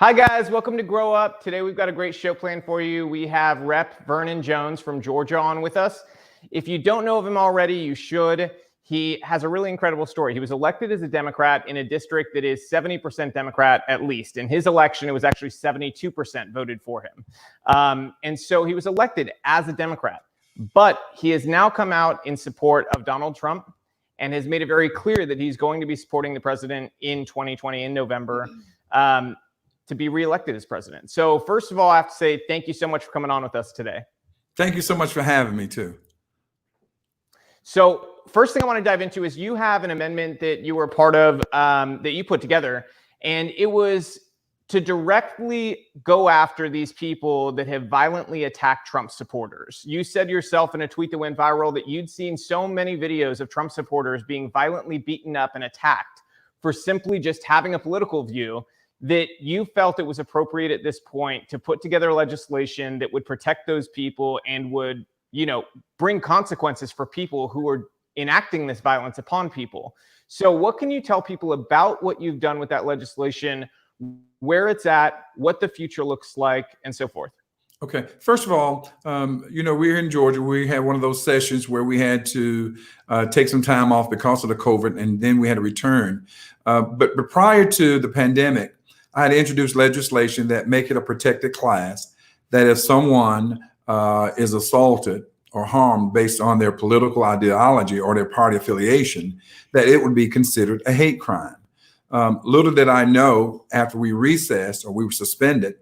Hi guys, welcome to Grow Up. Today we've got a great show planned for you. We have Rep. Vernon Jones from Georgia on with us. If you don't know of him already, you should. He has a really incredible story. He was elected as a Democrat in a district that is 70% Democrat at least. In his election, it was actually 72% voted for him. And so he was elected as a Democrat. But he has now come out in support of Donald Trump and has made it very clear that he's going to be supporting the president in 2020 in November. To be reelected as president. So first of all, I have to say thank you so much for coming on with us today. Thank you so much for having me too. So first thing I want to dive into is you have an amendment that you were part of that you put together, and it was to directly go after these people that have violently attacked Trump supporters. You said yourself in a tweet that went viral that you'd seen so many videos of Trump supporters being violently beaten up and attacked for simply just having a political view, that you felt it was appropriate at this point to put together legislation that would protect those people and would, bring consequences for people who are enacting this violence upon people. So what can you tell people about what you've done with that legislation, where it's at, what the future looks like, and so forth? Okay. First of all, we're in Georgia. We had one of those sessions where we had to take some time off because of the COVID, and then we had to return. But prior to the pandemic, I had introduced legislation that make it a protected class, that if someone is assaulted or harmed based on their political ideology or their party affiliation, that it would be considered a hate crime. Little did I know, after we recessed or we were suspended,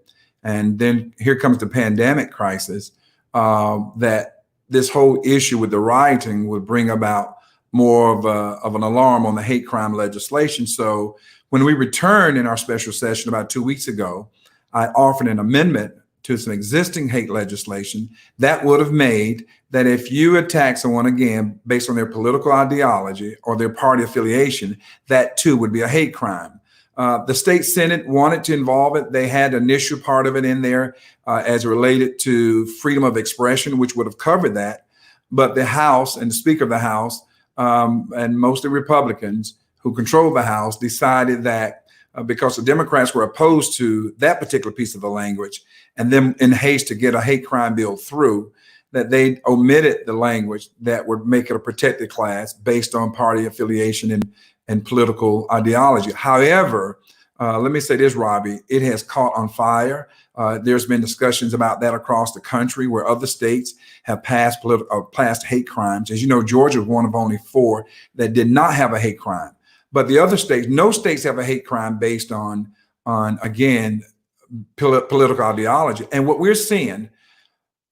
and then here comes the pandemic crisis, that this whole issue with the rioting would bring about more of an alarm on the hate crime legislation. So when we returned in our special session about 2 weeks ago, I offered an amendment to some existing hate legislation that would have made that if you attack someone again based on their political ideology or their party affiliation, that too would be a hate crime. The state Senate wanted to involve it. They had an initial part of it in there as related to freedom of expression, which would have covered that. But the House and the Speaker of the House and mostly Republicans who control the House decided that because the Democrats were opposed to that particular piece of the language, and then in haste to get a hate crime bill through, that they omitted the language that would make it a protected class based on party affiliation and political ideology. However, let me say this, Robbie, it has caught on fire. There's been discussions about that across the country where other states have passed hate crimes. As you know, Georgia is one of only 4 that did not have a hate crime. But the other states, no states have a hate crime based on again, political ideology. And what we're seeing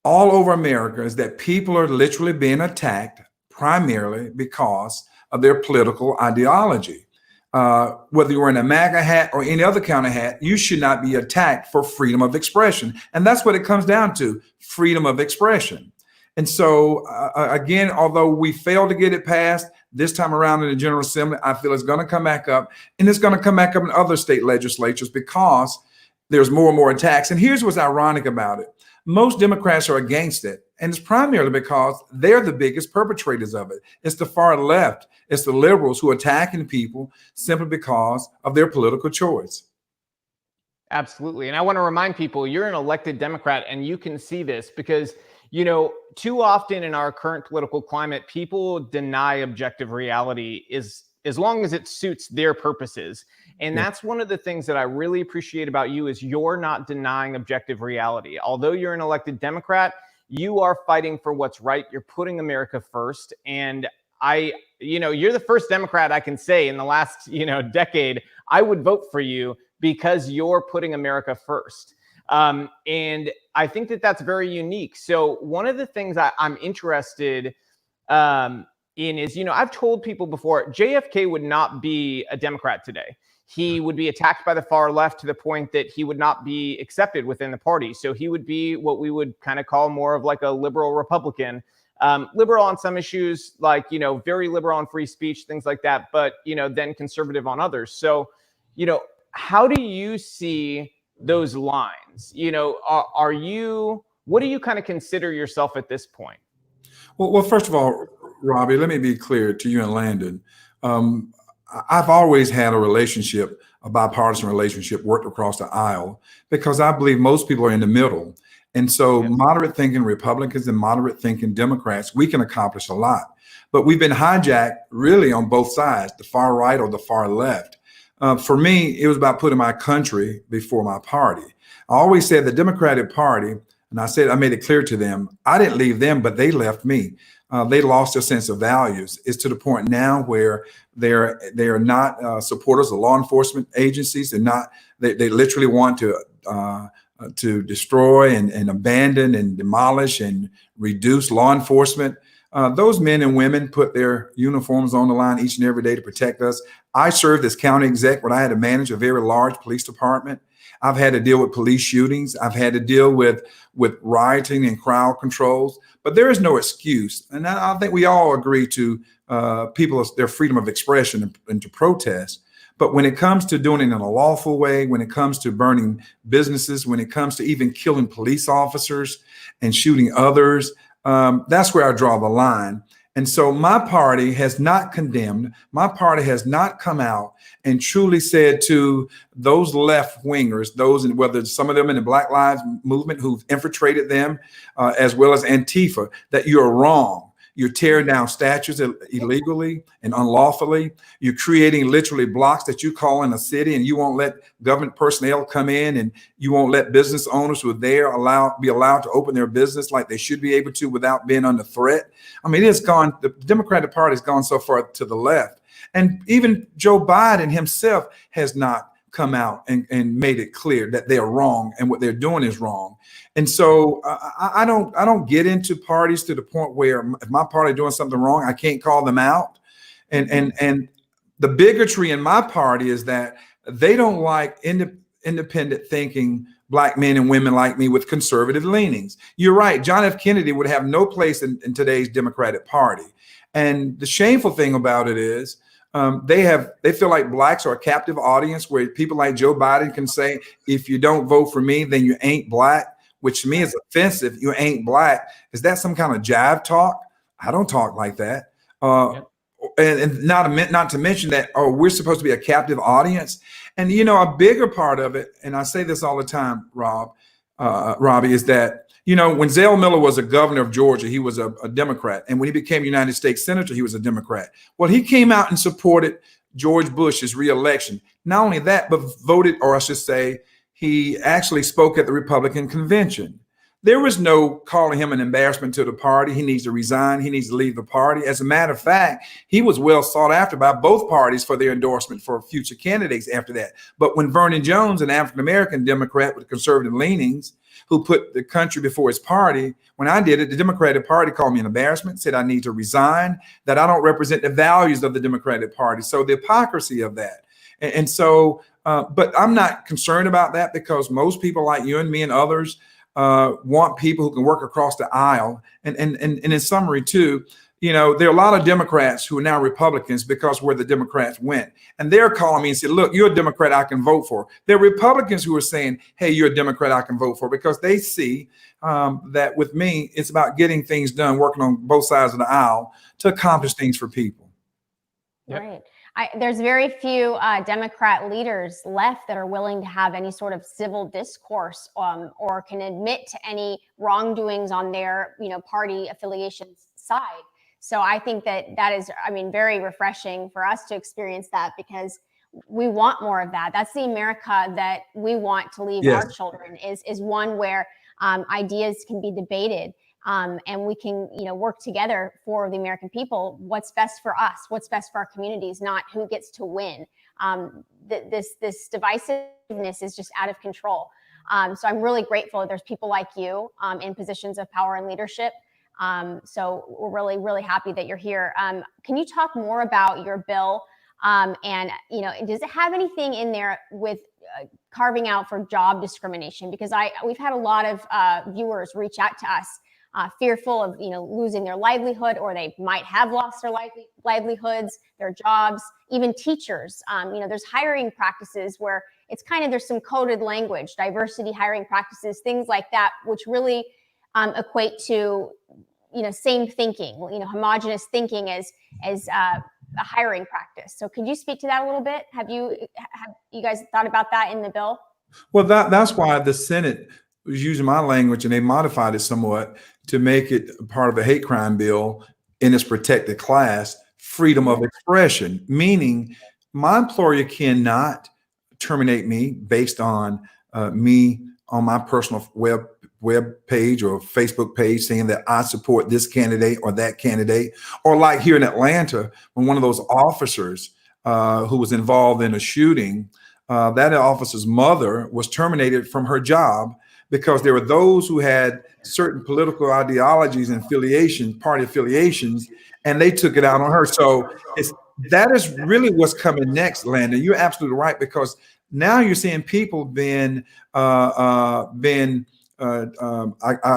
all over America is that people are literally being attacked primarily because of their political ideology. Whether you're in a MAGA hat or any other kind of hat, you should not be attacked for freedom of expression. And that's what it comes down to, freedom of expression. And so, again, although we failed to get it passed this time around in the General Assembly, I feel it's going to come back up, and it's going to come back up in other state legislatures because there's more and more attacks. And here's what's ironic about it. Most Democrats are against it, and it's primarily because they're the biggest perpetrators of it. It's the far left, it's the liberals who are attacking people simply because of their political choice. Absolutely. And I want to remind people, you're an elected Democrat, and you can see this because, too often in our current political climate, people deny objective reality as long as it suits their purposes. And that's one of the things that I really appreciate about you is you're not denying objective reality. Although you're an elected Democrat, you are fighting for what's right. You're putting America first. And you're the first Democrat I can say in the last, decade, I would vote for you because you're putting America first. And I think that that's very unique. So one of the things I'm interested in is, I've told people before, JFK would not be a Democrat today. He would be attacked by the far left to the point that he would not be accepted within the party. So he would be what we would kind of call more of like a liberal Republican, liberal on some issues, like, very liberal on free speech, things like that, but, then conservative on others. So, how do you see those lines? What do you kind of consider yourself at this point? Well, first of all, Robbie, let me be clear to you and Landon. I've always had a relationship a bipartisan relationship worked across the aisle, because I believe most people are in the middle. And so moderate thinking Republicans and moderate thinking Democrats, we can accomplish a lot. But we've been hijacked really on both sides, the far right or the far left. For me, it was about putting my country before my party. I always said the Democratic Party, and I made it clear to them, I didn't leave them, but they left me. They lost their sense of values. It's to the point now where they are not supporters of law enforcement agencies. They literally want to destroy and abandon and demolish and reduce law enforcement. Those men and women put their uniforms on the line each and every day to protect us. I served as county exec when I had to manage a very large police department. I've had to deal with police shootings. I've had to deal with rioting and crowd controls, but there is no excuse. And I think we all agree to their freedom of expression and to protest. But when it comes to doing it in a lawful way, when it comes to burning businesses, when it comes to even killing police officers and shooting others, that's where I draw the line. And so my party has not condemned, my party has not come out and truly said to those left wingers, whether some of them in the Black Lives Movement who've infiltrated them, as well as Antifa, that you're wrong. You're tearing down statues illegally and unlawfully. You're creating literally blocks that you call in a city, and you won't let government personnel come in, and you won't let business owners who are there be allowed to open their business like they should be able to without being under threat. I mean, the Democratic Party has gone so far to the left. And even Joe Biden himself has not come out and made it clear that they are wrong and what they're doing is wrong. And so I don't get into parties to the point where if my party doing something wrong, I can't call them out. And the bigotry in my party is that they don't like independent thinking Black men and women like me with conservative leanings. You're right. John F. Kennedy would have no place in today's Democratic Party. And the shameful thing about it is they feel like Blacks are a captive audience where people like Joe Biden can say, if you don't vote for me, then you ain't Black, which to me is offensive. You ain't Black. Is that some kind of jive talk? I don't talk like that. And not to mention that, we're supposed to be a captive audience. And, a bigger part of it, and I say this all the time, Robbie, is that, when Zell Miller was a governor of Georgia, he was a Democrat. And when he became United States Senator, he was a Democrat. Well, he came out and supported George Bush's reelection. Not only that, but voted, or I should say, he actually spoke at the Republican convention. There was no calling him an embarrassment to the party. He needs to resign. He needs to leave the party. As a matter of fact, he was well sought after by both parties for their endorsement for future candidates after that. But when Vernon Jones, an African-American Democrat with conservative leanings, who put the country before his party, when I did it, the Democratic Party called me an embarrassment, said I need to resign, that I don't represent the values of the Democratic Party. So the hypocrisy of that. And so, but I'm not concerned about that, because most people like you and me and others want people who can work across the aisle. And in summary, too, there are a lot of Democrats who are now Republicans because where the Democrats went. And they're calling me and said, look, you're a Democrat I can vote for. There are Republicans who are saying, hey, you're a Democrat I can vote for, because they see that with me, it's about getting things done, working on both sides of the aisle to accomplish things for people. Right. There's very few Democrat leaders left that are willing to have any sort of civil discourse or can admit to any wrongdoings on their, party affiliation's side. So I think that is, very refreshing for us to experience that, because we want more of that. That's the America that we want to leave our children, is one where ideas can be debated. And we can, work together for the American people. What's best for us? What's best for our communities? Not who gets to win. This divisiveness is just out of control. So I'm really grateful there's people like you in positions of power and leadership. So we're really, really happy that you're here. Can you talk more about your bill? And does it have anything in there with carving out for job discrimination? Because we've had a lot of viewers reach out to us. Fearful of losing their livelihood, or they might have lost their livelihoods, their jobs. Even teachers, there's hiring practices where it's there's some coded language, diversity hiring practices, things like that, which really equate to same thinking, homogenous thinking as a hiring practice. So could you speak to that a little bit? Have you guys thought about that in the bill? Well, that's why the Senate was using my language, and they modified it somewhat to make it part of the hate crime bill in its protected class, freedom of expression, meaning my employer cannot terminate me based on me on my personal web page or Facebook page saying that I support this candidate or that candidate, or like here in Atlanta, when one of those officers who was involved in a shooting, that officer's mother was terminated from her job because there were those who had certain political ideologies and party affiliations, and they took it out on her. So that is really what's coming next, Landon. You're absolutely right, because now you're seeing people being I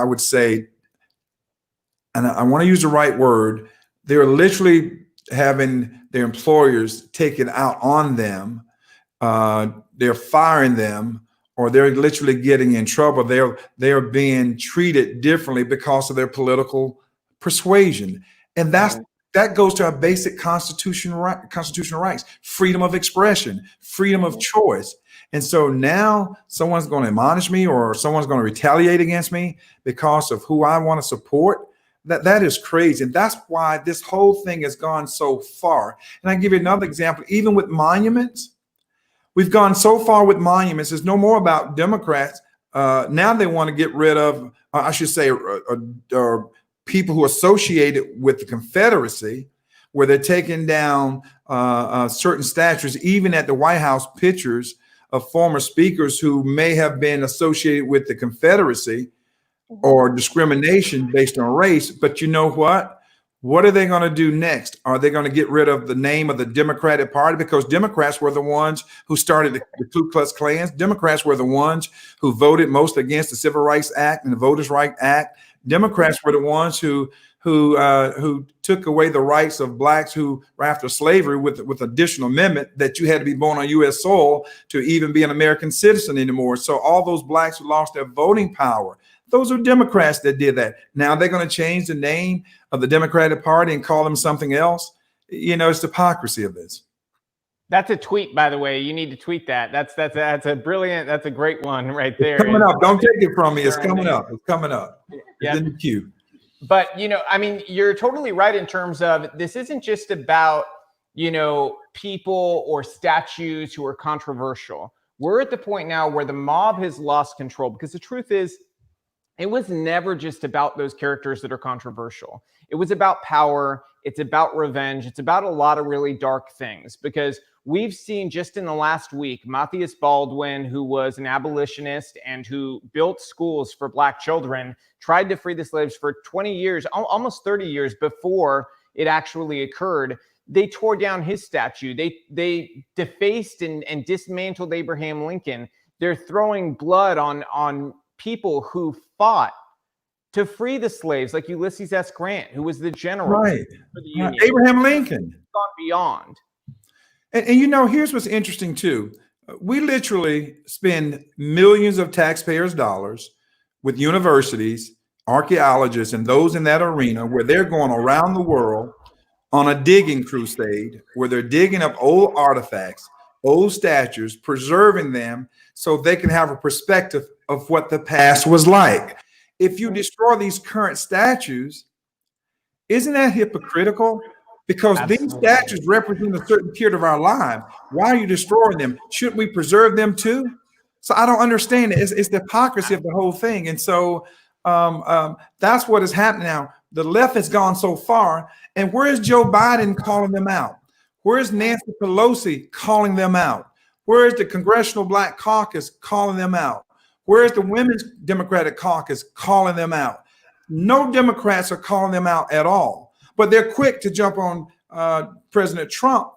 would say, and I want to use the right word, they're literally having their employers take it out on them. They're firing them, or they're literally getting in trouble. They're being treated differently because of their political persuasion. And that goes to our basic constitutional rights, freedom of expression, freedom of choice. And so now someone's going to admonish me, or someone's going to retaliate against me because of who I want to support. That is crazy. And that's why this whole thing has gone so far. And I can give you another example, even with monuments. We've gone so far with monuments. It's no more about Democrats. Now they want to get rid of, I should say, people who are associated with the Confederacy, where they're taking down certain statues, even at the White House, pictures of former speakers who may have been associated with the Confederacy or discrimination based on race. But you know what? What are they going to do next? Are they going to get rid of the name of the Democratic Party? Because Democrats were the ones who started the Ku Klux Klan. Democrats were the ones who voted most against the Civil Rights Act and the Voters' Rights Act. Democrats were the ones who took away the rights of blacks who were after slavery with additional amendment that you had to be born on U.S. soil to even be an American citizen anymore. So all those blacks who lost their voting power, those are Democrats that did that. Now they're going to change the name of the Democratic Party and call them something else. You know, it's the hypocrisy of this. That's a tweet, by the way. You need to tweet that. That's a brilliant. That's a great one right there. It's coming up. Don't take it from me. It's coming up. It's coming up. It's in the queue. But, you know, I mean, you're totally right in terms of this isn't just about, you know, people or statues who are controversial. We're at the point now where the mob has lost control, because the truth is, it was never just about those characters that are controversial. It was about power. It's about revenge. It's about a lot of really dark things, because we've seen just in the last week, Matthias Baldwin, who was an abolitionist and who built schools for Black children, tried to free the slaves for 20 years, almost 30 years before it actually occurred. They tore down his statue. They defaced and dismantled Abraham Lincoln. They're throwing blood on people who fought to free the slaves, like Ulysses S. Grant, who was the general for the Union. Abraham Lincoln. Gone beyond. And you know, here's what's interesting too. We literally spend millions of taxpayers' dollars with universities, archaeologists, and those in that arena, where they're going around the world on a digging crusade, where they're digging up old artifacts, old statues, preserving them so they can have a perspective of what the past was like. If you destroy these current statues, isn't that hypocritical? Because these statues represent a certain period of our lives. Why are you destroying them? Shouldn't we preserve them too? So I don't understand it. It's the hypocrisy of the whole thing. And so that's what is happening now. The left has gone so far. And where is Joe Biden calling them out? Where is Nancy Pelosi calling them out? Where is the Congressional Black Caucus calling them out? Where is the Women's Democratic Caucus calling them out? No Democrats are calling them out at all. But they're quick to jump on President Trump,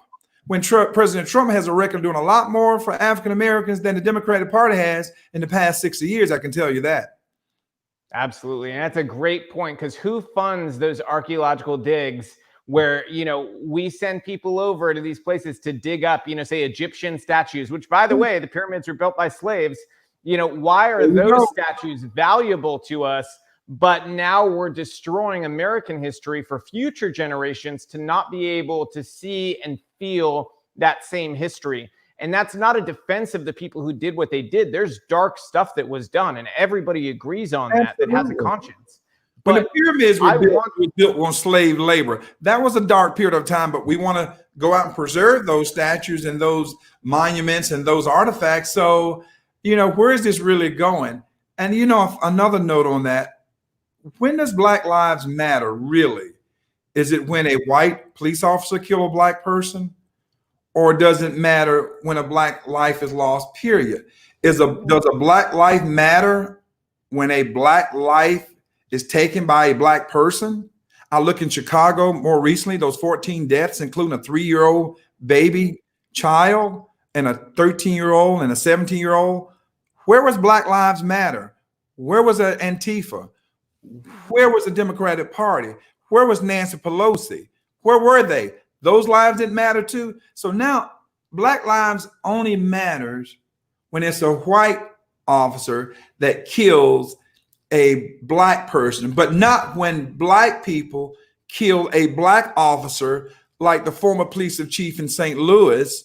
when President Trump has a record of doing a lot more for African Americans than the Democratic Party has in the past 60 years. I can tell you that. Absolutely. And that's a great point, because who funds those archaeological digs where, you know, we send people over to these places to dig up, you know, say Egyptian statues, which, by the way, the pyramids were built by slaves. You know, why are those statues valuable to us, But now we're destroying American history for future generations to not be able to see and feel that same history. And that's not a defense of the people who did what they did. There's dark stuff that was done, and everybody agrees on that has a conscience. When But the pyramids were built on slave labor, that was a dark period of time, but we want to go out and preserve those statues and those monuments and those artifacts. So, where is this really going? And, another note on that, when does Black Lives Matter really? Is it when a white police officer kill a Black person? Or does it matter when a Black life is lost, period? Does a Black life matter when a Black life is taken by a Black person? I look in Chicago more recently, those 14 deaths, including a 3-year-old baby child and a 13-year-old and a 17-year-old. Where was Black Lives Matter? Where was Antifa? Where was the Democratic Party? Where was Nancy Pelosi? Where were they? Those lives didn't matter too. So now Black lives only matters when it's a white officer that kills a Black person, but not when Black people kill a Black officer, like the former police chief in St. Louis,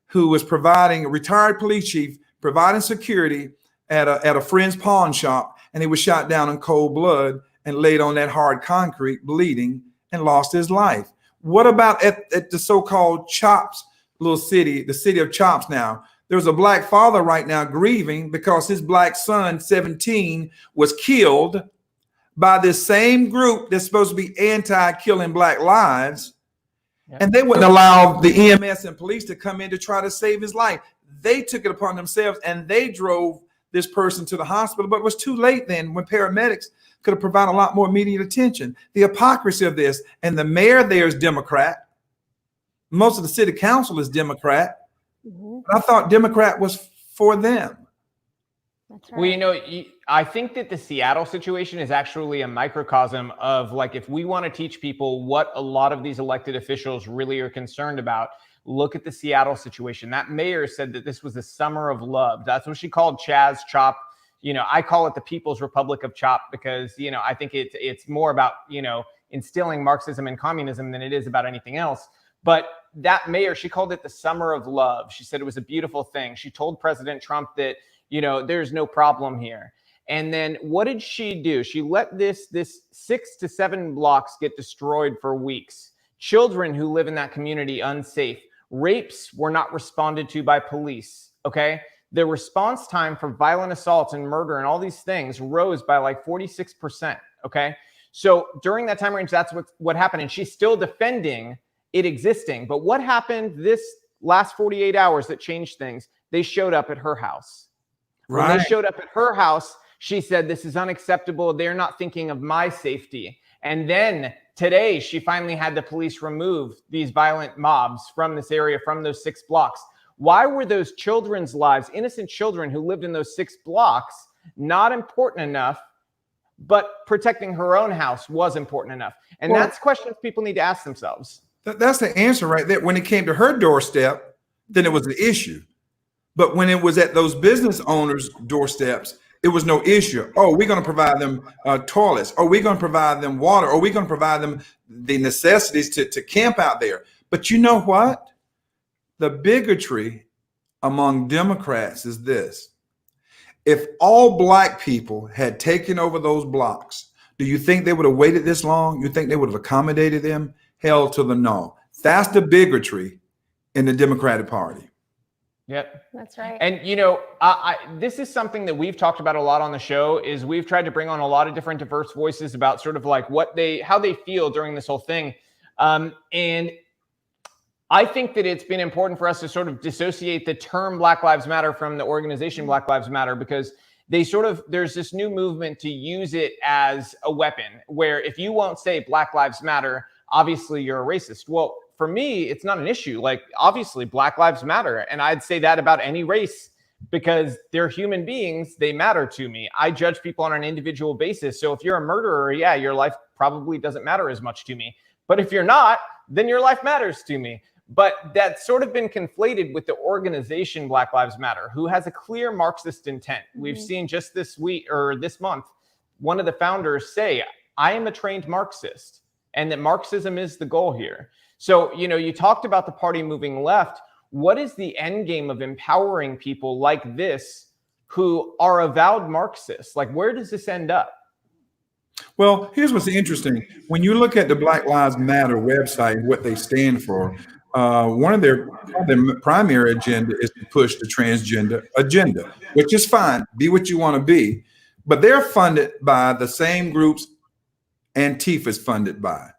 who was a retired police chief, providing security at a friend's pawn shop, and he was shot down in cold blood and laid on that hard concrete, bleeding, and lost his life. What about at the so-called Chops little city, the city of Chops now? There's a Black father right now grieving because his Black son, 17, was killed by this same group that's supposed to be anti-killing Black lives. Yep. And they wouldn't allow the EMS and police to come in to try to save his life. They took it upon themselves and they drove this person to the hospital, but it was too late then when paramedics could have provided a lot more immediate attention. The hypocrisy of this, and the mayor there is Democrat. Most of the city council is Democrat. Mm-hmm. But I thought Democrat was for them. That's right. Well, I think that the Seattle situation is actually a microcosm of, like, if we want to teach people what a lot of these elected officials really are concerned about, look at the Seattle situation. That mayor said that this was a summer of love. That's what she called Chaz Chop. I call it the People's Republic of Chop because, I think it's more about, instilling Marxism and communism than it is about anything else. But that mayor, she called it the summer of love. She said it was a beautiful thing. She told President Trump that, there's no problem here. And then what did she do? She let this 6 to 7 blocks get destroyed for weeks. Children who live in that community unsafe. Rapes were not responded to by police. Okay. The response time for violent assault and murder and all these things rose by like 46%. Okay. So during that time range, that's what happened. And she's still defending it existing. But what happened this last 48 hours that changed things? They showed up at her house. Right. When they showed up at her house, she said, this is unacceptable. They're not thinking of my safety. And then today, she finally had the police remove these violent mobs from this area, from those 6 blocks. Why were those children's lives, innocent children who lived in those 6 blocks, not important enough, but protecting her own house was important enough? And that's questions people need to ask themselves. That's the answer right there. When it came to her doorstep, then it was an issue. But when it was at those business owners' doorsteps, it was no issue. Oh, we're going to provide them toilets. Or we're going to provide them water. Or we're going to provide them the necessities to camp out there. But you know what? The bigotry among Democrats is this. If all Black people had taken over those blocks, do you think they would have waited this long? You think they would have accommodated them? Hell to the no. That's the bigotry in the Democratic Party. Yep. That's right. And, this is something that we've talked about a lot on the show, is we've tried to bring on a lot of different diverse voices about sort of like how they feel during this whole thing. And I think that it's been important for us to sort of dissociate the term Black Lives Matter from the organization Black Lives Matter, because there's this new movement to use it as a weapon, where if you won't say Black Lives Matter, obviously you're a racist. Well, for me, it's not an issue. Like, obviously Black lives matter. And I'd say that about any race, because they're human beings. They matter to me. I judge people on an individual basis. So if you're a murderer, yeah, your life probably doesn't matter as much to me. But if you're not, then your life matters to me. But that's sort of been conflated with the organization Black Lives Matter, who has a clear Marxist intent. We've seen just this week or this month, one of the founders say, I am a trained Marxist, and that Marxism is the goal here. So, you talked about the party moving left. What is the end game of empowering people like this who are avowed Marxists? Like, where does this end up? Well, here's what's interesting. When you look at the Black Lives Matter website and what they stand for, one of their primary agenda is to push the transgender agenda, which is fine. Be what you want to be. But they're funded by the same groups Antifa is funded by.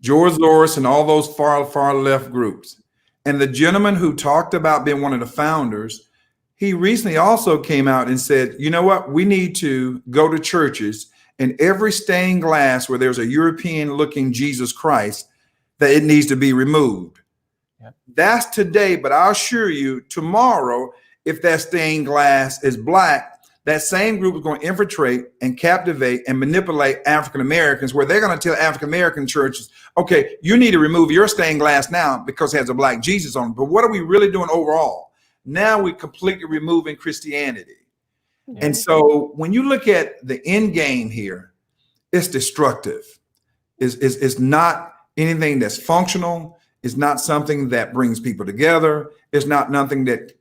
George Soros and all those far left groups. And the gentleman who talked about being one of the founders, he recently also came out and said, you know what, we need to go to churches and every stained glass where there's a European looking Jesus Christ, that it needs to be removed. Yep. That's today, but I'll assure you tomorrow, if that stained glass is black, that same group is going to infiltrate and captivate and manipulate African Americans, where they're going to tell African American churches, okay, you need to remove your stained glass now because it has a black Jesus on it. But what are we really doing overall? Now we're completely removing Christianity. Yeah. And so when you look at the end game here, it's destructive. It's not anything that's functional. It's not something that brings people together. It's not nothing that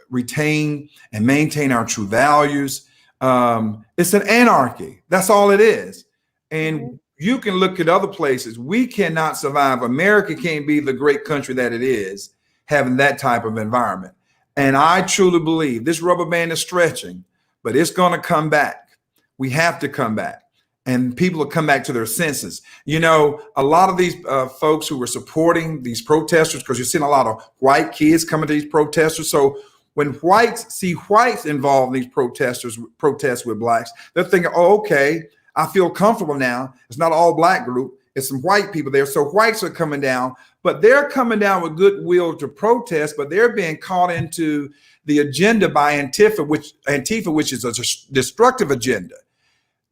retain and maintain our true values. It's an anarchy. That's all it is. And you can look at other places. We cannot survive. America can't be the great country that it is having that type of environment. And I truly believe this rubber band is stretching, but it's going to come back. We have to come back. And people will come back to their senses. A lot of these folks who were supporting these protesters, because you're seeing a lot of white kids coming to these protesters. So when whites see whites involved in these protests with blacks, they're thinking, oh, okay, I feel comfortable now. It's not all black group. It's some white people there. So whites are coming down, but they're coming down with goodwill to protest, but they're being caught into the agenda by Antifa, which is a destructive agenda.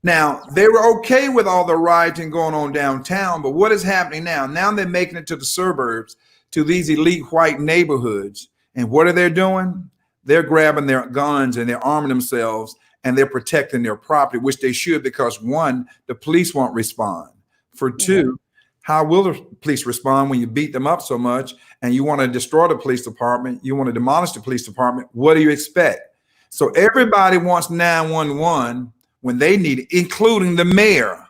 Now, they were okay with all the rioting going on downtown, but what is happening now? Now they're making it to the suburbs, to these elite white neighborhoods. And what are they doing? They're grabbing their guns and they're arming themselves and they're protecting their property, which they should, because one, the police won't respond. For two, how will the police respond when you beat them up so much and you want to destroy the police department? You want to demolish the police department. What do you expect? So everybody wants 911 when they need it, including the mayor.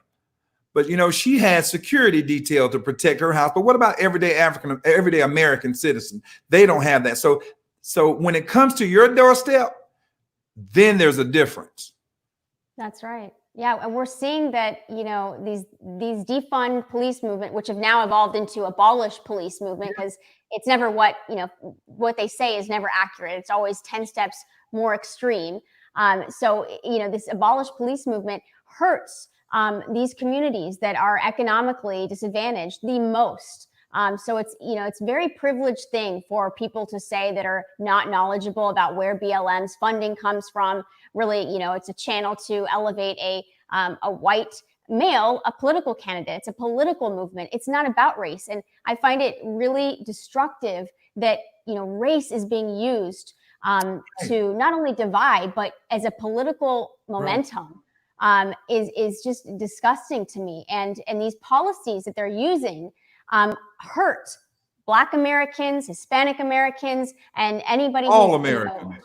But, she had security detail to protect her house. But what about everyday American citizen? They don't have that. So when it comes to your doorstep, then there's a difference. That's right. Yeah, and we're seeing that, these defund police movement, which have now evolved into abolish police movement, because it's never what they say is never accurate. It's always 10 steps more extreme. So this abolish police movement hurts these communities that are economically disadvantaged the most. So it's a very privileged thing for people to say that are not knowledgeable about where BLM's funding comes from. Really, it's a channel to elevate a white male, a political candidate. It's a political movement. It's not about race. And I find it really destructive that, race is being used to not only divide, but as a political momentum. Is just disgusting to me. And these policies that they're using hurt Black Americans, Hispanic Americans, and anybody. All Americans.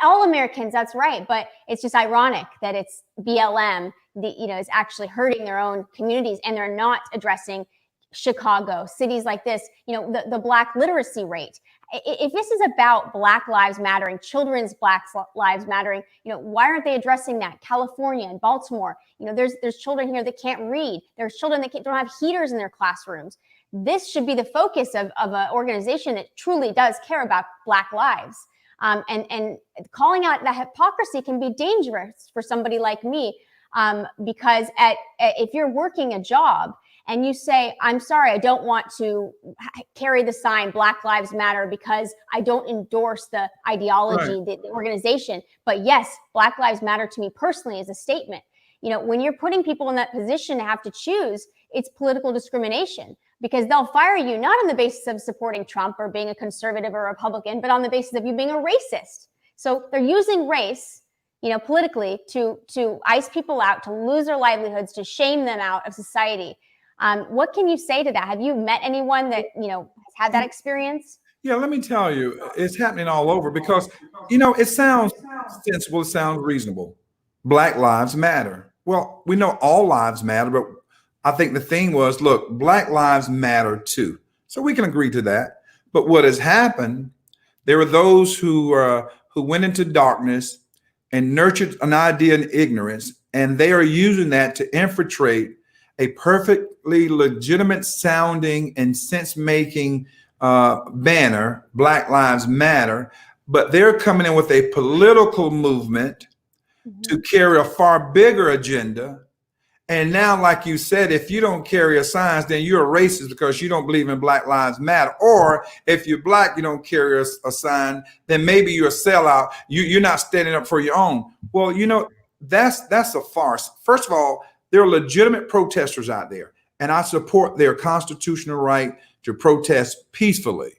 All Americans, that's right. But it's just ironic that it's BLM, is actually hurting their own communities, and they're not addressing Chicago, cities like this, the Black literacy rate. If this is about Black Lives Mattering, children's Black Lives Mattering, why aren't they addressing that? California and Baltimore, there's children here that can't read. There's children that don't have heaters in their classrooms. This should be the focus of an organization that truly does care about Black lives. And calling out that hypocrisy can be dangerous for somebody like me, because if you're working a job and you say, I'm sorry, I don't want to carry the sign Black Lives Matter because I don't endorse the ideology, right, the organization. But yes, Black Lives Matter to me personally is a statement. When you're putting people in that position to have to choose, it's political discrimination, because they'll fire you not on the basis of supporting Trump or being a conservative or Republican, but on the basis of you being a racist. So they're using race politically to ice people out, to lose their livelihoods, to shame them out of society. What can you say to that? Have you met anyone that, has had that experience? Yeah, let me tell you, it's happening all over because, it sounds sensible, it sounds reasonable. Black lives matter. Well, we know all lives matter, but I think the thing was, look, Black lives matter too. So we can agree to that. But what has happened, there are those who went into darkness and nurtured an idea in ignorance, and they are using that to infiltrate a perfectly legitimate sounding and sense-making banner, Black Lives Matter, but they're coming in with a political movement to carry a far bigger agenda. And now, like you said, if you don't carry a sign, then you're a racist because you don't believe in Black Lives Matter. Or if you're Black, you don't carry a sign, then maybe you're a sellout. You're not standing up for your own. Well, that's a farce. First of all, there are legitimate protesters out there, and I support their constitutional right to protest peacefully.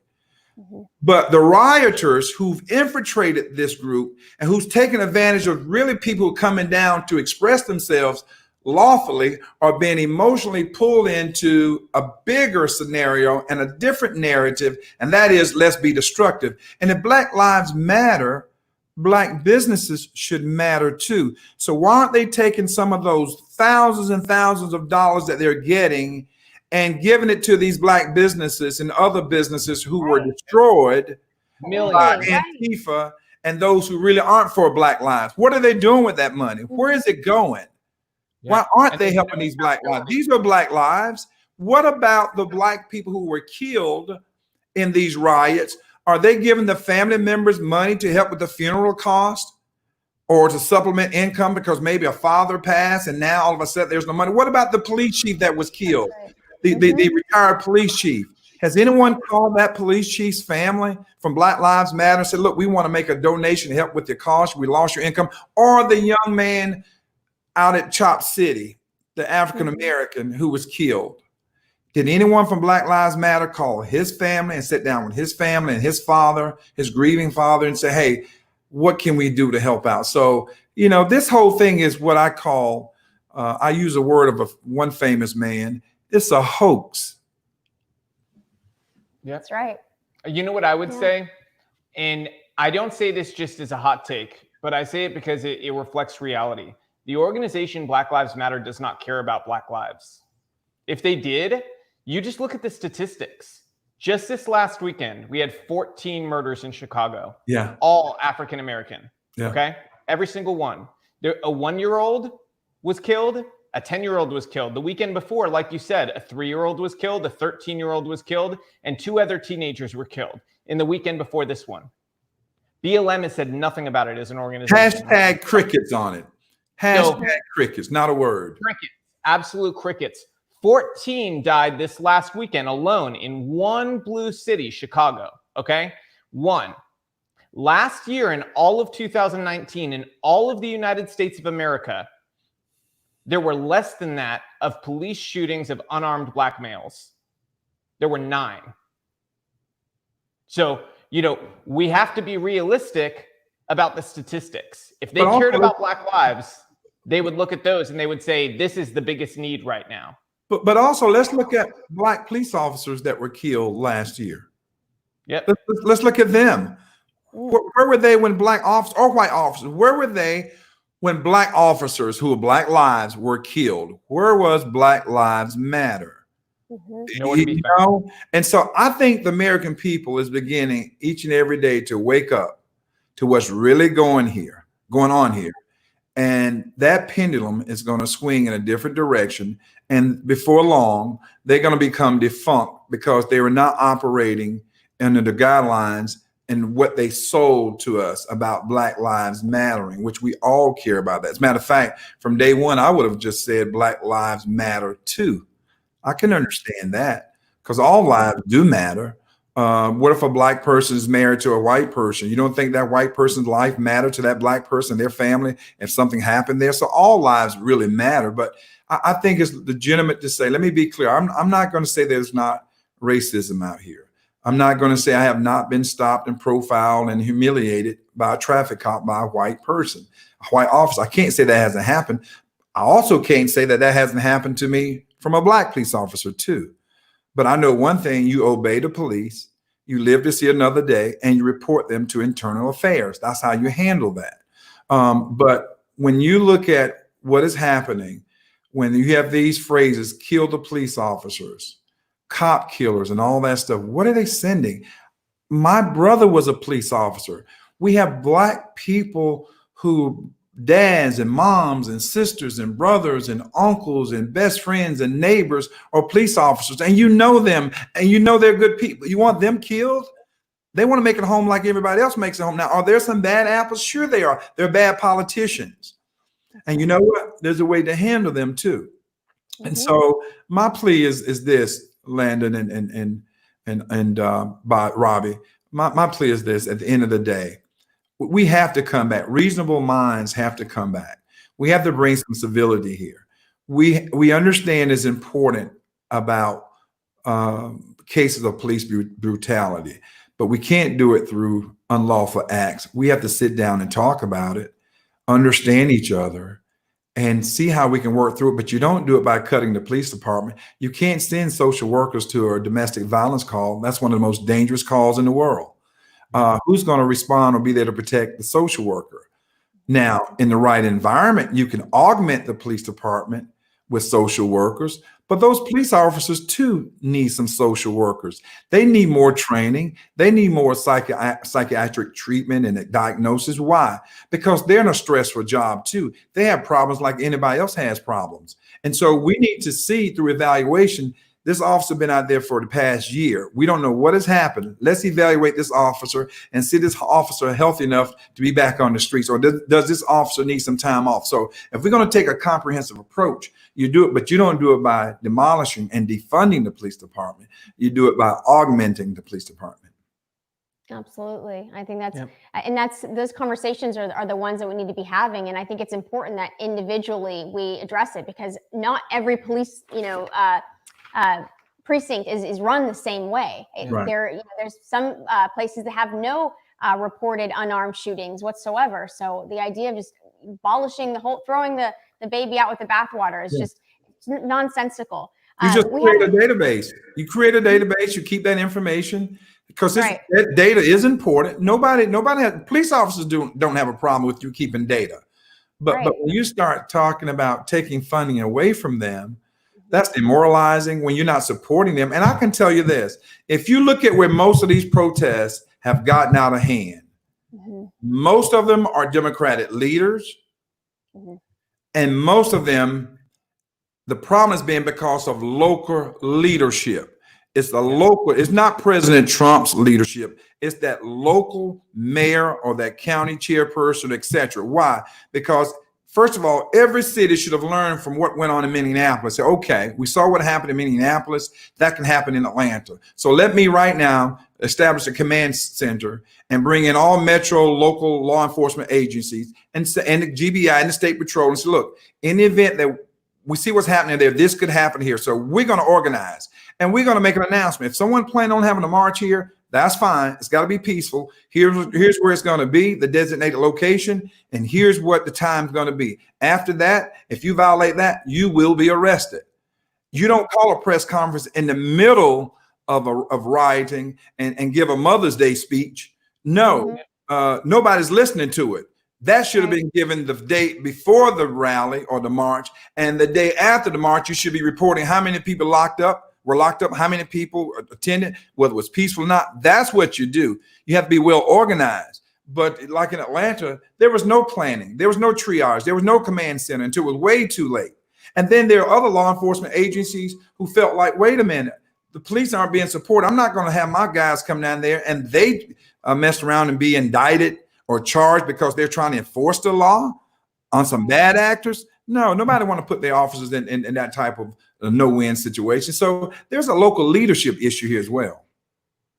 But the rioters who've infiltrated this group and who's taken advantage of really people coming down to express themselves lawfully are being emotionally pulled into a bigger scenario and a different narrative, and that is, let's be destructive. And if Black lives matter, Black businesses should matter too. So why aren't they taking some of those thousands and thousands of dollars that they're getting and giving it to these Black businesses and other businesses who were destroyed by Antifa and those who really aren't for Black lives? What are they doing with that money? Where is it going? Why aren't they helping these Black lives? These are Black lives. What about the Black people who were killed in these riots? Are they giving the family members money to help with the funeral cost or to supplement income because maybe a father passed and now all of a sudden there's no money? What about the police chief that was killed? The retired police chief. Has anyone called that police chief's family from Black Lives Matter and said, look, we want to make a donation to help with your cost. We lost your income. Or the young man out at Chop City, the African-American who was killed. Did anyone from Black Lives Matter call his family and sit down with his family and his father, his grieving father, and say, hey, what can we do to help out? So, this whole thing is what I call, I use a word of one famous man, it's a hoax. Yeah, that's right. You know what I would say? And I don't say this just as a hot take, but I say it because it reflects reality. The organization Black Lives Matter does not care about Black lives. If they did, you just look at the statistics. Just this last weekend, we had 14 murders in Chicago. Yeah. All African-American. Yeah. Okay. Every single one. A 1-year-old was killed. A 10-year-old was killed. The weekend before, like you said, a 3-year-old was killed. A 13-year-old was killed. And 2 other teenagers were killed in the weekend before this one. BLM has said nothing about it as an organization. Hashtag crickets on it. Hashtag crickets, not a word. Crickets, absolute crickets. 14 died this last weekend alone in one blue city, Chicago, okay? 1. Last year in all of 2019, in all of the United States of America, there were less than that of police shootings of unarmed Black males. There were 9. So, we have to be realistic about the statistics. If they cared about Black lives, they would look at those and they would say, this is the biggest need right now. But also, let's look at Black police officers that were killed last year. Yep. Let's look at them. Where were they when Black officers or white officers? Where were they when Black officers who were Black lives were killed? Where was Black Lives Matter? And so I think the American people is beginning each and every day to wake up to what's really going on here. And that pendulum is going to swing in a different direction. And before long, they're going to become defunct because they were not operating under the guidelines and what they sold to us about Black Lives Mattering, which we all care about that. As a matter of fact, from day one, I would have just said Black Lives Matter too. I can understand that because all lives do matter. What if a Black person is married to a white person? You don't think that white person's life mattered to that Black person, their family, if something happened there? So all lives really matter. But I think it's legitimate to say, let me be clear. I'm not going to say there's not racism out here. I'm not going to say I have not been stopped and profiled and humiliated by a traffic cop, by a white person, a white officer. I can't say that hasn't happened. I also can't say that that hasn't happened to me from a black police officer too. But I know one thing: you obey the police, you live to see another day, and you report them to internal affairs. That's how you handle that. But when you look at what is happening, when you have these phrases, kill the police officers, cop killers, and all that stuff, what are they sending? My brother was a police officer. We have black people who dads and moms and sisters and brothers and uncles and best friends and neighbors are police officers, and you know them and you know they're good people. You want them killed? They want to make it home like everybody else makes it home. Now, are there some bad apples? Sure they are. They're bad politicians. And you know what? There's a way to handle them too. And so my plea is this, Landon and by Robbie, my plea is this: at the end of the day, we have to come back. Reasonable minds have to come back. We have to bring some civility here. We understand it's important about cases of police brutality, but we can't do it through unlawful acts. We have to sit down and talk about it, understand each other, and see how we can work through it. But you don't do it by cutting the police department. You can't send social workers to a domestic violence call. That's one of the most dangerous calls in the world. Who's going to respond or be there to protect the social worker? Now, in the right environment, you can augment the police department with social workers, but those police officers too need some social workers. They need more training. They need more psychiatric treatment and diagnosis. Why? Because they're in a stressful job too. They have problems like anybody else has problems. And so we need to see through evaluation, this officer been out there for the past year. We don't know what has happened. Let's evaluate this officer and see this officer healthy enough to be back on the streets, or does this officer need some time off? So if we're going to take a comprehensive approach, you do it, but you don't do it by demolishing and defunding the police department. You do it by augmenting the police department. Absolutely. I think that's those conversations are the ones that we need to be having. And I think it's important that individually we address it, because not every police, precinct is run the same way. Right. There's some places that have no reported unarmed shootings whatsoever. So the idea of just abolishing throwing the baby out with the bathwater is just nonsensical. You just create a database. You create a database. You keep that information, because that data is important. Police officers don't have a problem with you keeping data, but when you start talking about taking funding away from them, that's demoralizing when you're not supporting them. And I can tell you this: if you look at where most of these protests have gotten out of hand, most of them are Democratic leaders, and most of them, the problem has been because of local leadership. It's it's not President Trump's leadership. It's that local mayor or that county chairperson, etc. Why? Because first of all, every city should have learned from what went on in Minneapolis. Say, okay, we saw what happened in Minneapolis. That can happen in Atlanta. So let me right now establish a command center and bring in all metro local law enforcement agencies and the GBI and the State Patrol and say, look, in the event that we see what's happening there, this could happen here. So we're going to organize and we're going to make an announcement. If someone planned on having a march here, that's fine. It's got to be peaceful. Here's where it's going to be, the designated location, and here's what the time's going to be. After that, if you violate that, you will be arrested. You don't call a press conference in the middle of rioting and give a Mother's Day speech. No, nobody's listening to it. That should have been given the day before the rally or the march, and the day after the march, you should be reporting how many people were locked up, how many people attended, whether it was peaceful or not. That's what you do. You have to be well organized. But like in Atlanta, there was no planning. There was no triage. There was no command center until it was way too late. And then there are other law enforcement agencies who felt like, wait a minute, the police aren't being supported. I'm not going to have my guys come down there and they mess around and be indicted or charged because they're trying to enforce the law on some bad actors. No, nobody want to put their officers in that type of no-win situation. So there's a local leadership issue here as well.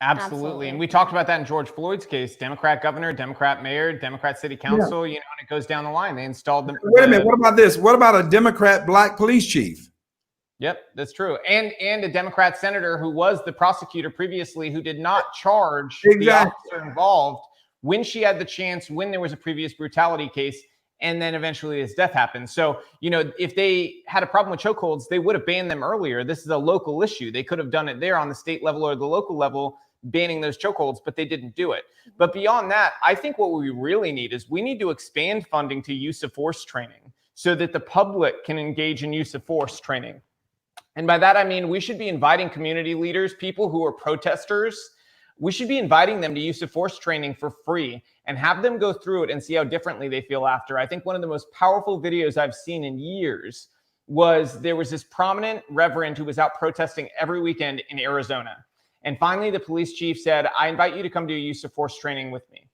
Absolutely. And we talked about that in George Floyd's case. Democrat governor, Democrat mayor, Democrat city council, and it goes down the line. They installed them. Wait a minute. What about this? What about a Democrat black police chief? Yep, that's true. And a Democrat senator who was the prosecutor previously, who did not charge the officer involved when she had the chance, when there was a previous brutality case, and then eventually his death happened. So, you know, if they had a problem with chokeholds, they would have banned them earlier. This is a local issue. They could have done it there on the state level or the local level, banning those chokeholds, but they didn't do it. But beyond that, I think what we really need is we need to expand funding to use of force training so that the public can engage in use of force training. And by that, I mean, we should be inviting community leaders, people who are protesters. We should be inviting them to use of force training for free and have them go through it and see how differently they feel after. I think one of the most powerful videos I've seen in years was there was this prominent reverend who was out protesting every weekend in Arizona. And finally, the police chief said, I invite you to come to a use of force training with me.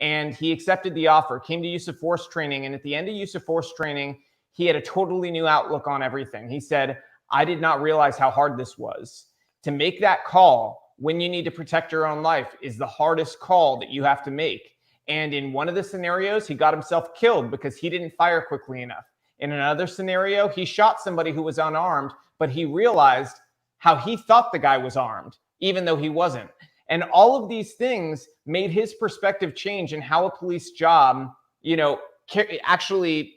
And he accepted the offer, came to use of force training. And at the end of use of force training, he had a totally new outlook on everything. He said, I did not realize how hard this was. To make that call when you need to protect your own life is the hardest call that you have to make. And in one of the scenarios, he got himself killed because he didn't fire quickly enough. In another scenario, he shot somebody who was unarmed, but he realized how he thought the guy was armed, even though he wasn't. And all of these things made his perspective change in how a police job, actually,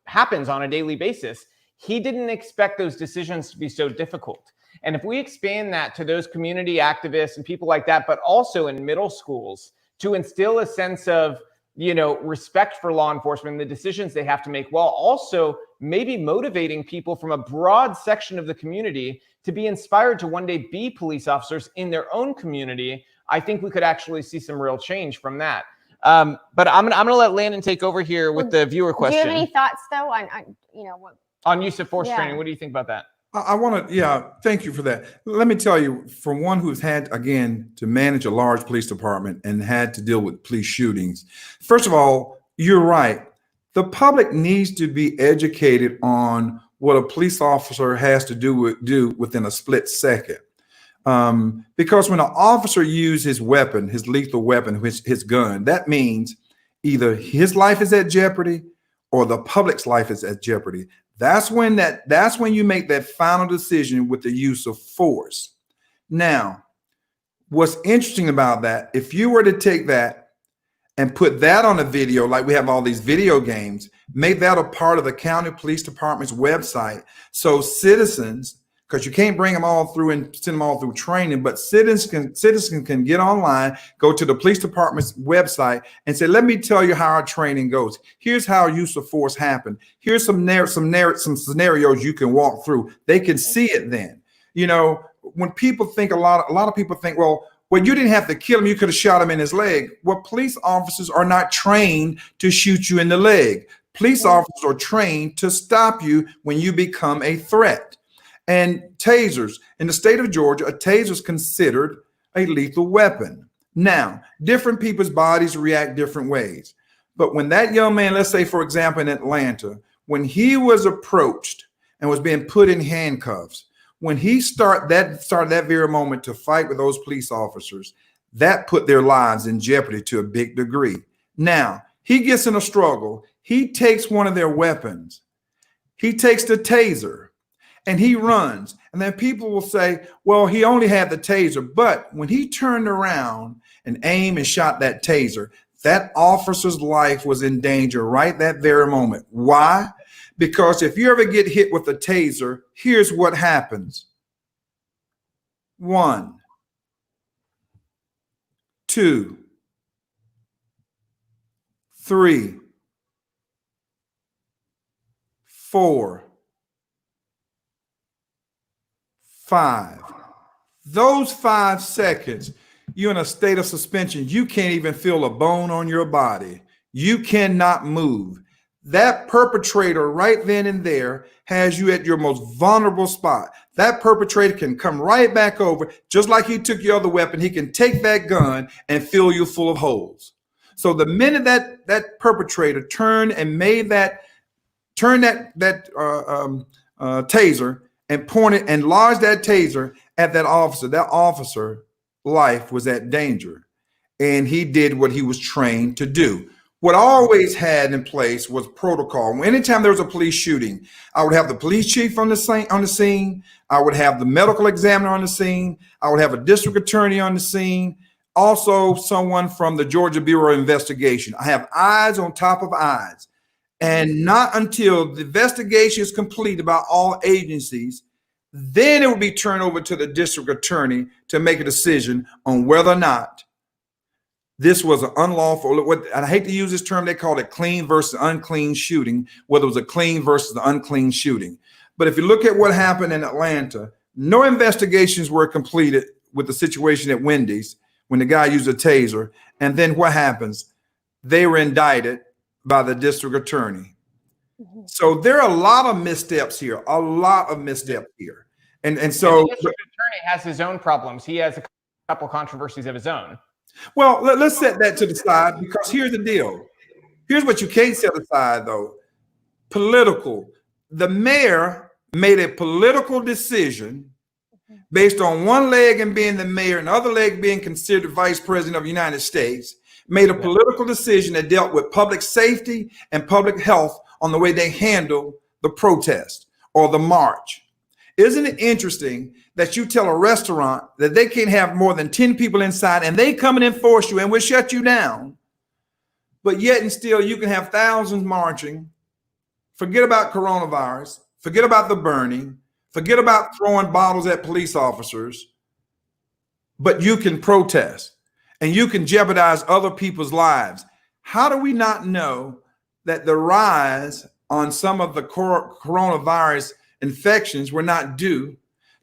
happens on a daily basis. He didn't expect those decisions to be so difficult. And if we expand that to those community activists and people like that, but also in middle schools to instill a sense of, respect for law enforcement and the decisions they have to make, while also maybe motivating people from a broad section of the community to be inspired to one day be police officers in their own community, I think we could actually see some real change from that. But I'm gonna let Landon take over here with the viewer question. Do you have any thoughts though on use of force training? What do you think about that? I want to, thank you for that. Let me tell you, from one who's had, again, to manage a large police department and had to deal with police shootings. First of all, you're right. The public needs to be educated on what a police officer has to do within a split second. Because when an officer uses his weapon, his lethal weapon, his gun, that means either his life is at jeopardy or the public's life is at jeopardy. That's when you make that final decision with the use of force. Now, what's interesting about that, if you were to take that and put that on a video, like we have all these video games, make that a part of the county police department's website. So citizens, because you can't bring them all through and send them all through training, but citizens can get online, go to the police department's website and say, let me tell you how our training goes. Here's how use of force happened. Here's some scenarios you can walk through. They can see it then. When people think, a lot of people think, well, you didn't have to kill him. You could have shot him in his leg. Well, police officers are not trained to shoot you in the leg. Police officers are trained to stop you when you become a threat. And tasers, in the state of Georgia, a taser is considered a lethal weapon. Now, different people's bodies react different ways. But when that young man, let's say, for example, in Atlanta, when he was approached and was being put in handcuffs, when he started that very moment to fight with those police officers, that put their lives in jeopardy to a big degree. Now, he gets in a struggle. He takes one of their weapons. He takes the taser. And he runs. And then people will say, well, he only had the taser. But when he turned around and aimed and shot that taser, that officer's life was in danger right that very moment. Why? Because if you ever get hit with a taser, here's what happens. 1, 2, 3, 4, 5. Those 5 seconds, you're in a state of suspension. You can't even feel a bone on your body. You cannot move. That perpetrator right then and there has you at your most vulnerable spot. That perpetrator can come right back over, just like he took your other weapon. He can take that gun and fill you full of holes. So the minute that perpetrator turned and turned that taser and pointed and lodged that taser at that officer life was at danger. And he did what he was trained to do. What I always had in place was protocol. Anytime there was a police shooting, I would have the police chief on the scene. I would have the medical examiner on the scene. I would have a district attorney on the scene. Also, someone from the Georgia Bureau of Investigation. I have eyes on top of eyes. And not until the investigation is complete about all agencies, then it will be turned over to the district attorney to make a decision on whether or not this was an unlawful, what I hate to use this term, they call it clean versus unclean shooting, whether it was a clean versus the unclean shooting. But if you look at what happened in Atlanta, no investigations were completed with the situation at Wendy's when the guy used a taser. And then what happens? They were indicted by the district attorney. So there are a lot of missteps here, a lot of missteps here. And so the district attorney has his own problems. He has a couple controversies of his own. Well, let's set that to the side, because here's the deal. Here's what you can't set aside, though. Political. The mayor made a political decision based on one leg and being the mayor and the other leg being considered vice president of the United States, made a political decision that dealt with public safety and public health on the way they handle the protest or the march. Isn't it interesting that you tell a restaurant that they can't have more than 10 people inside and they come and enforce you and will shut you down, but yet and still you can have thousands marching? Forget about coronavirus, forget about the burning, forget about throwing bottles at police officers, but you can protest and you can jeopardize other people's lives. How do we not know that the rise on some of the coronavirus infections were not due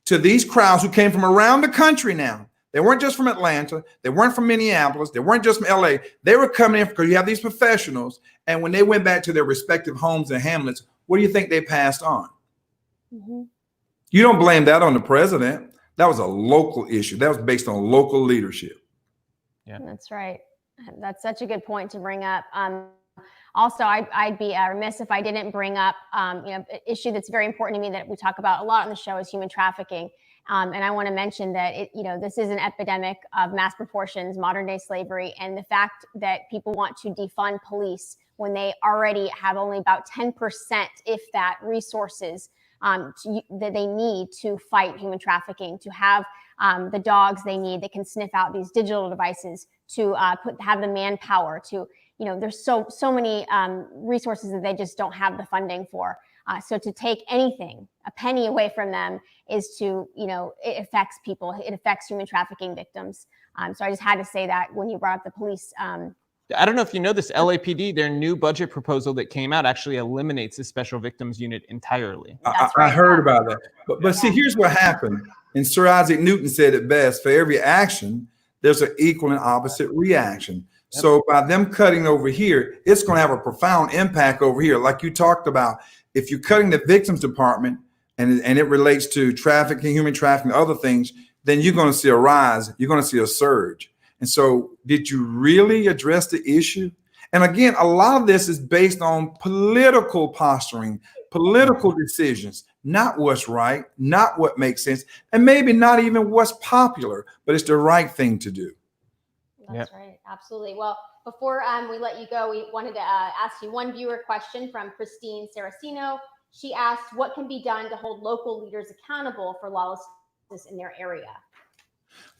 to these crowds who came from around the country now? They weren't just from Atlanta. They weren't from Minneapolis. They weren't just from LA. They were coming in because you have these professionals. And when they went back to their respective homes and hamlets, what do you think they passed on? You don't blame that on the president. That was a local issue. That was based on local leadership. Yeah, that's right. That's such a good point to bring up. Also, I'd be remiss if I didn't bring up, an issue that's very important to me that we talk about a lot on the show is human trafficking. And I want to mention that this is an epidemic of mass proportions, modern day slavery, and the fact that people want to defund police when they already have only about 10%, if that, resources that they need to fight human trafficking, to have the dogs they need that can sniff out these digital devices, to have the manpower, to there's so many resources that they just don't have the funding for. So to take anything, a penny away from them is to, it affects people. It affects human trafficking victims. So I just had to say that when you brought up the police. I don't know if you know this, LAPD, their new budget proposal that came out actually eliminates the special victims unit entirely. I heard about that. But see, here's what happened. And Sir Isaac Newton said it best: for every action, there's an equal and opposite reaction. Yep. So by them cutting over here, it's going to have a profound impact over here. Like you talked about, if you're cutting the victims department and it relates to trafficking, human trafficking, other things, then you're going to see a rise. You're going to see a surge. And so did you really address the issue? And again, a lot of this is based on political posturing, political decisions, not what's right, not what makes sense, and maybe not even what's popular, but it's the right thing to do. That's right. Absolutely. Well, before we let you go, we wanted to ask you one viewer question from Christine Saracino. She asked, what can be done to hold local leaders accountable for lawlessness in their area?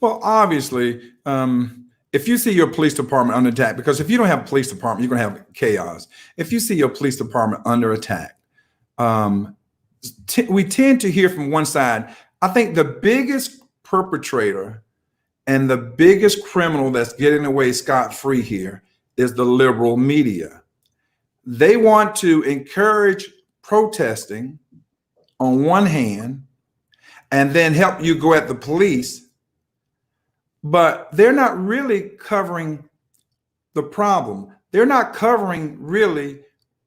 Well, obviously, if you see your police department under attack, because if you don't have a police department, you're going to have chaos. If you see your police department under attack, we tend to hear from one side. I think the biggest perpetrator and the biggest criminal that's getting away scot-free here is the liberal media. They want to encourage protesting on one hand and then help you go at the police, but they're not really covering the problem. They're not covering really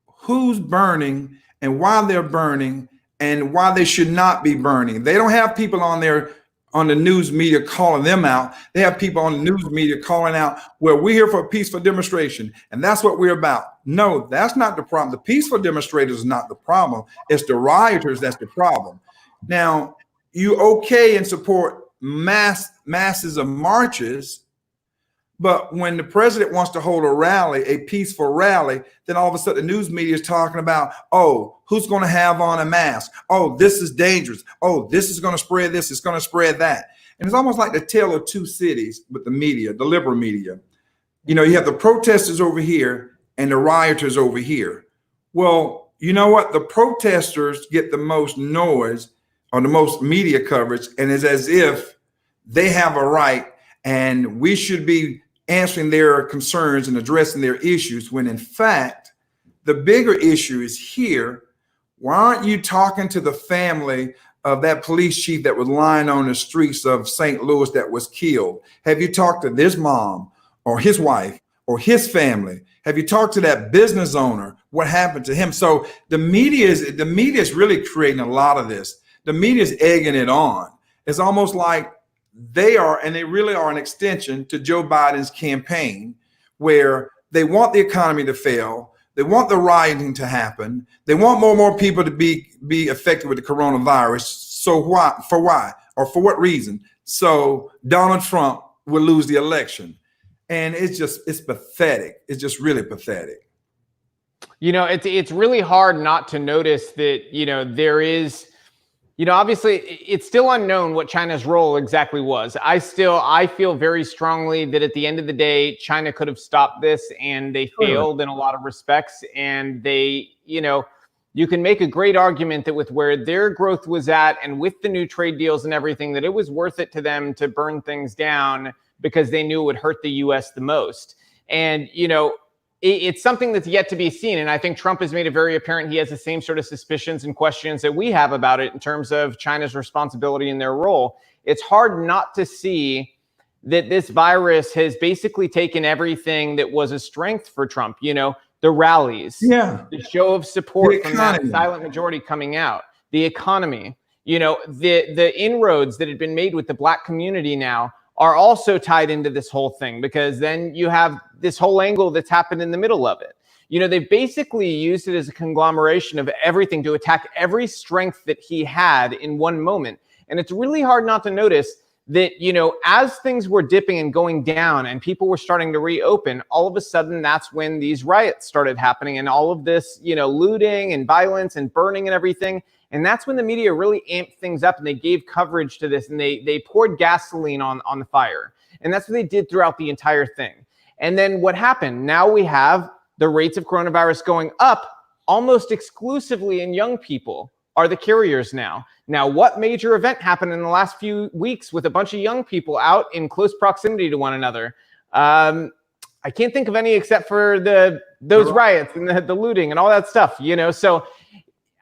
who's burning and why they're burning and why they should not be burning. They don't have people on the news media calling them out. They have people on the news media calling out, well, we're here for a peaceful demonstration, and that's what we're about. No, that's not the problem. The peaceful demonstrators is not the problem. It's the rioters that's the problem. Now, you okay and support masses of marches, But when the president wants to hold a rally, a peaceful rally, then all of a sudden the news media is talking about, oh, who's going to have on a mask? Oh, this is dangerous. Oh, this is going to spread this. It's going to spread that. And it's almost like the tale of two cities with the media, the liberal media. You know, you have the protesters over here and the rioters over here. Well, you know what? The protesters get the most noise or the most media coverage, and it's as if they have a right and we should be answering their concerns and addressing their issues, when in fact, the bigger issue is here. Why aren't you talking to the family of that police chief that was lying on the streets of St. Louis that was killed? Have you talked to this mom or his wife or his family? Have you talked to that business owner? What happened to him? So the media is really creating a lot of this. The media is egging it on. It's almost like they are, and they really are, an extension to Joe Biden's campaign, where they want the economy to fail. They want the rioting to happen. They want more and more people to be affected with the coronavirus. So why? Or for what reason? So Donald Trump will lose the election. And it's pathetic. It's just really pathetic. You know, it's really hard not to notice that, you know, there is, you know, obviously it's still unknown what China's role exactly was. I feel very strongly that at the end of the day, China could have stopped this, and they failed in a lot of respects. And they, you know, you can make a great argument that with where their growth was at and with the new trade deals and everything, that it was worth it to them to burn things down because they knew it would hurt the US the most. And, you know, it's something that's yet to be seen. And I think Trump has made it very apparent he has the same sort of suspicions and questions that we have about it in terms of China's responsibility in their role. It's hard not to see that this virus has basically taken everything that was a strength for Trump, you know, the rallies, the show of support from that silent majority coming out, the economy, you know, the inroads that had been made with the Black community now are also tied into this whole thing, because then you have this whole angle that's happened in the middle of it. You know, they basically used it as a conglomeration of everything to attack every strength that he had in one moment. And it's really hard not to notice that, you know, as things were dipping and going down and people were starting to reopen, all of a sudden that's when these riots started happening and all of this, you know, looting and violence and burning and everything. And that's when the media really amped things up and they gave coverage to this, and they poured gasoline on the fire. And that's what they did throughout the entire thing. And then what happened? Now we have the rates of coronavirus going up almost exclusively in young people are the carriers now. Now, what major event happened in the last few weeks with a bunch of young people out in close proximity to one another? I can't think of any except for those riots and the looting and all that stuff, you know? So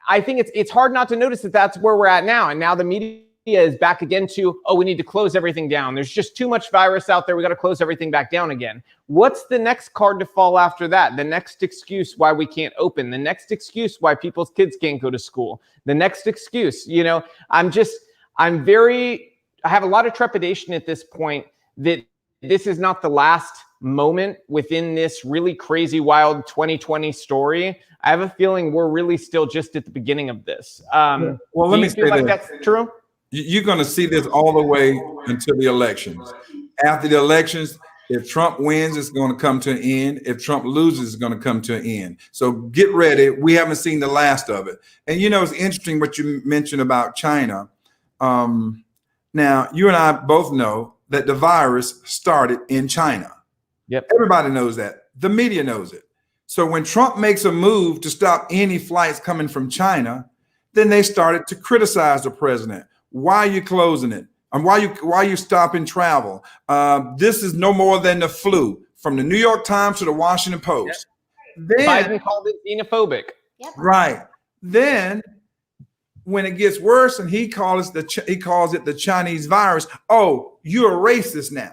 I think it's hard not to notice that that's where we're at now. And now the media is back again to, oh, we need to close everything down. There's just too much virus out there. We got to close everything back down again. What's the next card to fall after that? The next excuse why we can't open. The next excuse why people's kids can't go to school. The next excuse, you know, I have a lot of trepidation at this point that this is not the last moment within this really crazy, wild 2020 story. I have a feeling we're really still just at the beginning of this. Well, let me say like that's true. You're going to see this all the way until the elections. After the elections, if Trump wins, it's going to come to an end. If Trump loses, it's going to come to an end. So get ready. We haven't seen the last of it. And, you know, it's interesting what you mentioned about China. Now, you and I both know that the virus started in China. Yep. Everybody knows that. The media knows it. So when Trump makes a move to stop any flights coming from China, then they started to criticize the president. Why are you closing it? And why are you stopping travel? This is no more than the flu. From the New York Times to the Washington Post. Yep. Then, Biden called it xenophobic. Yep. Right. Then when it gets worse and he calls it the Chinese virus, oh, you're a racist now.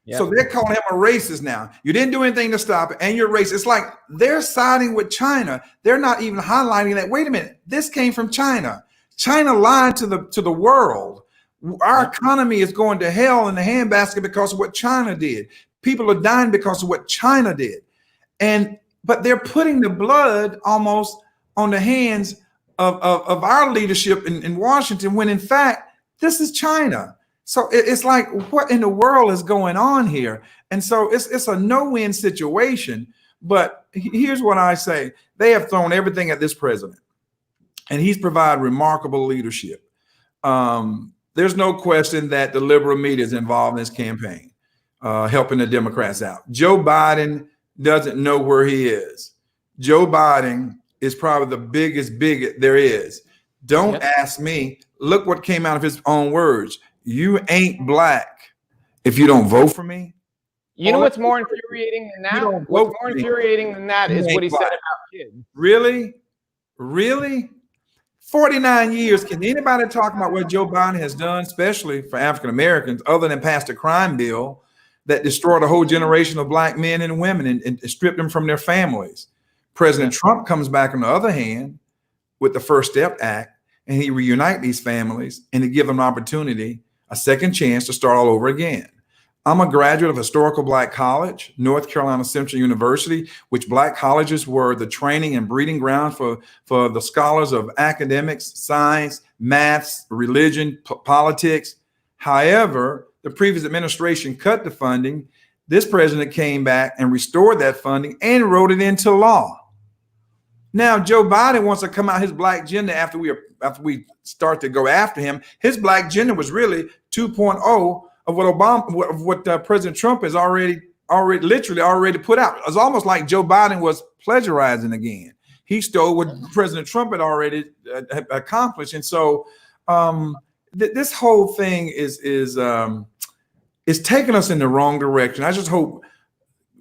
Yep. So they're calling him a racist now. You didn't do anything to stop it, and you're racist. It's like they're siding with China. They're not even highlighting that. Wait a minute, this came from China. China lied to the world. Our economy is going to hell in the handbasket because of what China did. People are dying because of what China did, but they're putting the blood almost on the hands of our leadership in Washington, when in fact this is China. So it's like, what in the world is going on here? And so it's a no-win situation. But here's what I say. They have thrown everything at this president, and he's provided remarkable leadership. There's no question that the liberal media is involved in this campaign, helping the Democrats out. Joe Biden doesn't know where he is. Joe Biden is probably the biggest bigot there is. Don't ask me. Look what came out of his own words. You ain't black if you don't vote for me. You know what's more infuriating than that? What's more infuriating than that is what he said about kids. Really? Really? 49 years. Can anybody talk about what Joe Biden has done, especially for African Americans, other than pass a crime bill that destroyed a whole generation of black men and women and stripped them from their families? President Trump comes back, on the other hand, with the First Step Act, and he reunite these families and to give them an opportunity, a second chance to start all over again. I'm a graduate of historical black college, North Carolina Central University, which black colleges were the training and breeding ground for the scholars of academics, science, maths, religion, politics. However, the previous administration cut the funding. This president came back and restored that funding and wrote it into law. Now, Joe Biden wants to come out his black agenda after we start to go after him. His black agenda was really 2.0 of what President Trump has already put out. It's almost like Joe Biden was plagiarizing again. He stole what President Trump had already accomplished, and so this whole thing is taking us in the wrong direction. I just hope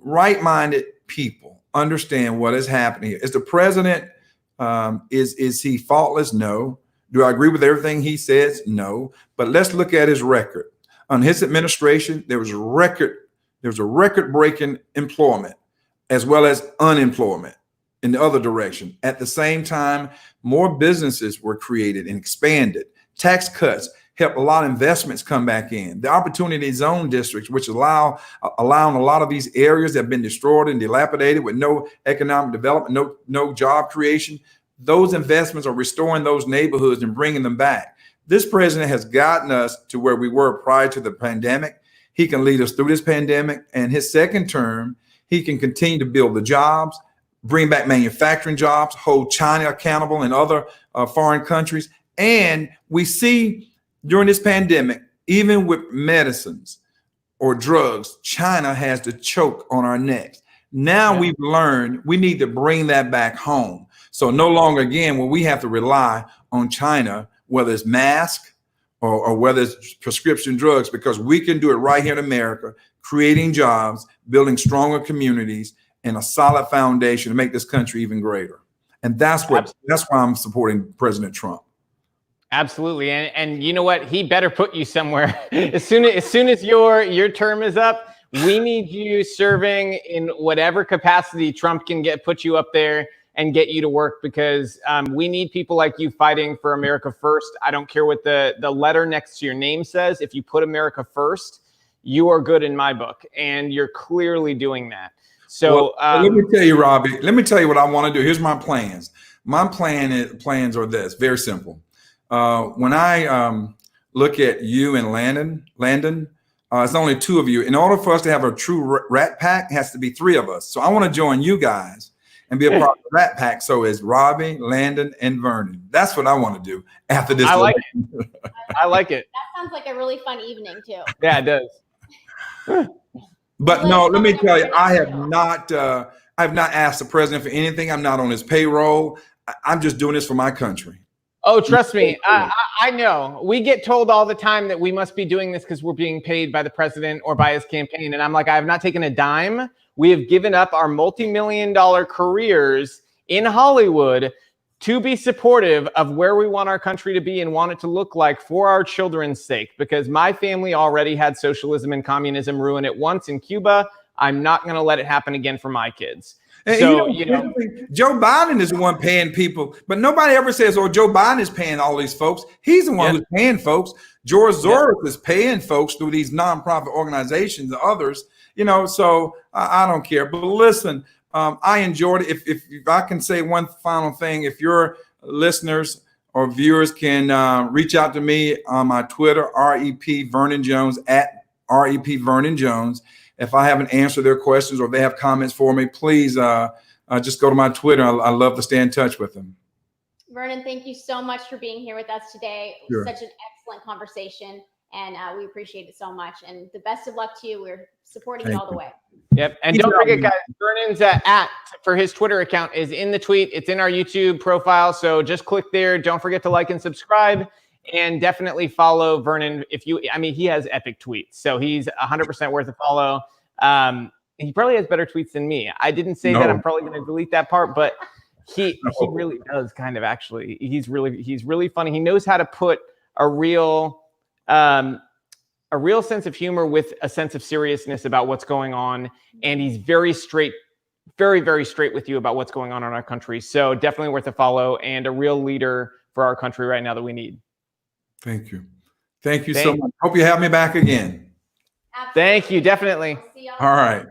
right-minded people understand what is happening here. Is the president is he faultless? No. Do I agree with everything he says? No. But let's look at his record. On his administration, there was a record-breaking employment as well as unemployment in the other direction. At the same time, more businesses were created and expanded. Tax cuts helped a lot of investments come back in. The opportunity zone districts, which allowing a lot of these areas that have been destroyed and dilapidated with no economic development, no job creation, those investments are restoring those neighborhoods and bringing them back. This president has gotten us to where we were prior to the pandemic. He can lead us through this pandemic, and his second term, he can continue to build the jobs, bring back manufacturing jobs, hold China accountable and other foreign countries. And we see during this pandemic, even with medicines or drugs, China has the choke on our necks. Now we've learned we need to bring that back home. So no longer again will we have to rely on China, whether it's masks or whether it's prescription drugs, because we can do it right here in America, creating jobs, building stronger communities, and a solid foundation to make this country even greater. And that's why I'm supporting President Trump. Absolutely. And you know what? He better put you somewhere. As soon as your term is up, we need you serving in whatever capacity Trump can put you up there and get you to work, because we need people like you fighting for America first. I don't care what the letter next to your name says. If you put America first, you are good in my book, and you're clearly doing that. So let me tell you, Robbie, let me tell you what I want to do. Here's my plans. My plans are this, very simple. When I look at you and Landon, it's only two of you. In order for us to have a true rat pack, it has to be three of us. So I want to join you guys and be a part of the rat pack. So it's Robbie, Landon, and Vernon. That's what I want to do after this. I like it. I like it. That sounds like a really fun evening too. Yeah, it does. But no, let me tell you, I have not asked the president for anything. I'm not on his payroll. I'm just doing this for my country. Oh, trust me. I know. We get told all the time that we must be doing this because we're being paid by the president or by his campaign. And I'm like, I have not taken a dime. We have given up our multi-million-dollar careers in Hollywood to be supportive of where we want our country to be and want it to look like for our children's sake, because my family already had socialism and communism ruin it once in Cuba. I'm not going to let it happen again for my kids. And so, Joe Biden is the one paying people, but nobody ever says, oh, Joe Biden is paying all these folks. He's the one who's paying folks. George Soros is paying folks through these nonprofit organizations and others, so I don't care. But listen, I enjoyed it. If I can say one final thing, if your listeners or viewers can reach out to me on my Twitter, REP Vernon Jones, at REP Vernon Jones. If I haven't answered their questions or they have comments for me, please just go to my Twitter. I love to stay in touch with them. Vernon, thank you so much for being here with us today. Sure. Such an excellent conversation, and we appreciate it so much. And the best of luck to you. We're supporting you all the way. Yep. And don't forget, guys, Vernon's @ for his Twitter account is in the tweet. It's in our YouTube profile. So just click there. Don't forget to like and subscribe, and definitely follow Vernon. He has epic tweets. So he's 100% worth a follow. He probably has better tweets than me. I didn't say that. I'm probably going to delete that part, but he really does kind of actually. He's really funny. He knows how to put a real sense of humor with a sense of seriousness about what's going on. And he's very straight, very, very straight with you about what's going on in our country. So definitely worth a follow, and a real leader for our country right now that we need. Thank you. Thank you so much. Hope you have me back again. Absolutely. Thank you. Definitely. We'll see y'all All right.